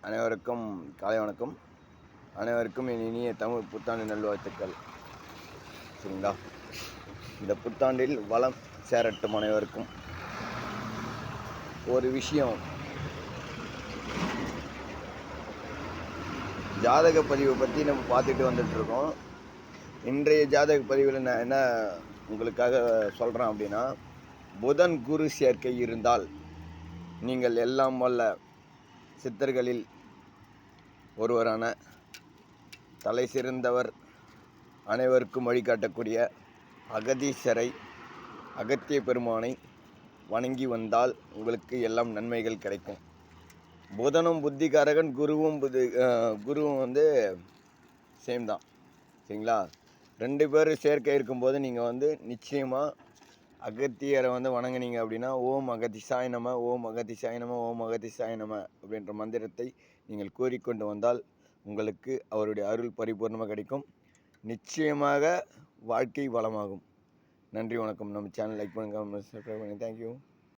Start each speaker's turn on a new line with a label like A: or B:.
A: அனைவருக்கும் காலை வணக்கம். அனைவருக்கும் என் இனிய தமிழ் புத்தாண்டு நல்வாழ்த்துக்கள். சரிங்களா? இந்த புத்தாண்டில் வளம் சேரட்டும் அனைவருக்கும். ஒரு விஷயம், ஜாதக பதிவை பற்றி நம்ம பார்த்துட்டு வந்துட்டுருக்கோம். இன்றைய ஜாதக பதிவில் நான் என்ன உங்களுக்காக சொல்கிறேன் அப்படின்னா, புதன் குரு சேர்க்கை இருந்தால் நீங்கள் எல்லாம் வல்ல சித்தர்களில் ஒருவரான தலை சிறந்தவர், அனைவருக்கும் வழிகாட்டக்கூடிய அகதீசரை, அகத்திய பெருமானை வணங்கி வந்தால் உங்களுக்கு எல்லாம் நன்மைகள் கிடைக்கும். புதனும் புத்திகாரகன், குருவும் சேம் தான். சரிங்களா? 2 பேரும் சேர்க்கை இருக்கும்போது நீங்கள் நிச்சயமாக அகத்தியரை வணங்குனீங்க அப்படின்னா, ஓம் அகதிசாய நம, ஓம் அகதிசாய நம, ஓம் அகதிசாய நம அப்படின்ற மந்திரத்தை நீங்கள் கூறிக்கொண்டு வந்தால் உங்களுக்கு அவருடைய அருள் பரிபூர்ணமாக கிடைக்கும். நிச்சயமாக வாழ்க்கை வளமாகும். நன்றி, வணக்கம். நம்ம சேனல் லைக் பண்ணுங்கள், சப்ஸ்கிரைப் பண்ணுங்கள். தேங்க்யூ.